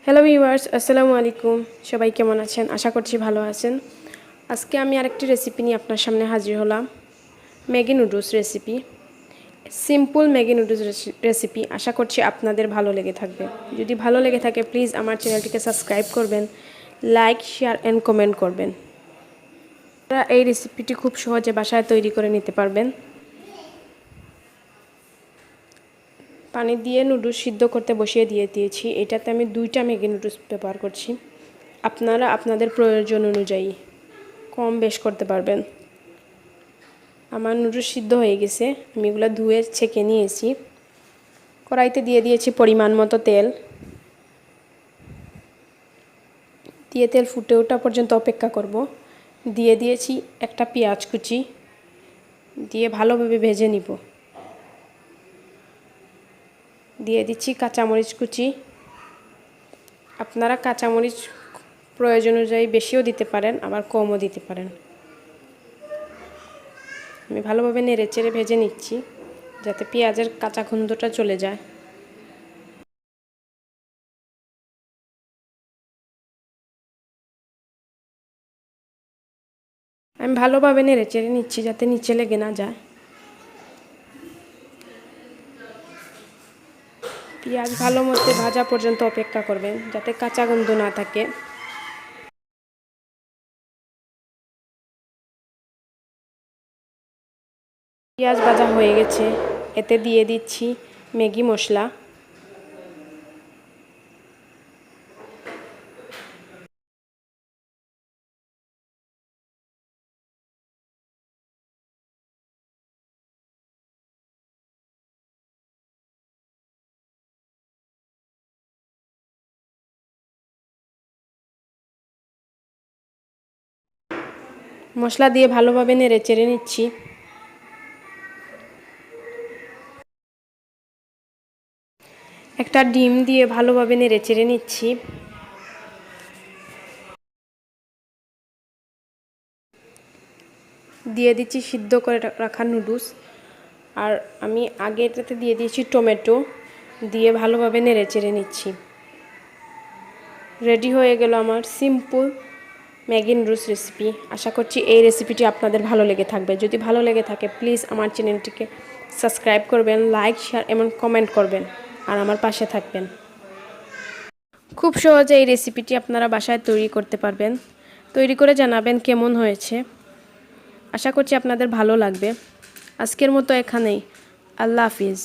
Hello viewers, আসসালামু আলাইকুম। সবাই কেমন আছেন? আশা করছি ভালো আছেন। আজকে আমি আরেকটি রেসিপি নিয়ে আপনার সামনে হাজির হলাম। Maggi noodles recipe. Simple Maggi noodles recipe. আশা করছি আপনাদের ভালো লেগে থাকবে। যদি ভালো লেগে থাকে প্লিজ আমার চ্যানেলটিকে সাবস্ক্রাইব করবেন, লাইক, শেয়ার অ্যান্ড কমেন্ট করবেন। আপনারা এই রেসিপিটি খুব সহজে বাসায় তৈরি করে নিতে পারবেন। পানি দিয়ে নুডলস সিদ্ধ করতে বসিয়ে দিয়েছি। এটাতে আমি 2টা ম্যাগি নুডলস ব্যবহার করছি। আপনারা আপনাদের প্রয়োজন অনুযায়ী কম বেশ করতে পারবেন। আমার নুডলস সিদ্ধ হয়ে গেছে। আমি এগুলো ধুয়ে ছেঁকে নিয়েছি। কড়াইতে দিয়ে দিয়েছি পরিমাণ মতো তেল। দিয়ে তেল ফুটে ওঠা পর্যন্ত অপেক্ষা করব। দিয়ে দিয়েছি একটা পেঁয়াজ কুচি, দিয়ে ভালোভাবে ভেজে নিব। দিয়ে দিচ্ছি কাঁচামরিচ কুচি। আপনারা কাঁচামরিচ প্রয়োজন অনুযায়ী বেশিও দিতে পারেন, আবার কমও দিতে পারেন। আমি ভালোভাবে নেড়েচেড়ে ভেজে নিচ্ছি যাতে পেঁয়াজের কাঁচা গন্ধটা চলে যায়। আমি ভালোভাবে নেড়েচেড়ে নিচ্ছি যাতে নিচে লেগে না যায়। পেঁয়াজ ভালো মতো ভাজা পর্যন্ত অপেক্ষা করবেন যাতে কাঁচা গন্ধ না থাকে। পেঁয়াজ ভাজা হয়ে গেছে। এতে দিয়ে দিচ্ছি ম্যাগি মশলা। মশলা দিয়ে ভালোভাবে নেড়েচেড়ে নিচ্ছি। একটা ডিম দিয়ে ভালোভাবে নেড়েচেড়ে নিচ্ছি। দিয়ে দিচ্ছি সিদ্ধ করে রাখা নুডলস। আর আমি আগে এটাতে দিয়ে দিয়েছি টমেটো, দিয়ে ভালোভাবে নেড়েচেড়ে নিচ্ছি। রেডি হয়ে গেল আমার সিম্পল ম্যাগি নুডলস রেসিপি। আশা করছি এই রেসিপিটি আপনাদের ভালো লেগে থাকবে। যদি ভালো লেগে থাকে প্লিজ আমার চ্যানেলটিকে সাবস্ক্রাইব করবেন, লাইক, শেয়ার এবং কমেন্ট করবেন আর আমার পাশে থাকবেন। খুব সহজে এই রেসিপিটি আপনারা বাসায় তৈরি করতে পারবেন। তৈরি করে জানাবেন কেমন হয়েছে। আশা করছি আপনাদের ভালো লাগবে। আজকের মতো এখানেই। আল্লাহ হাফিজ।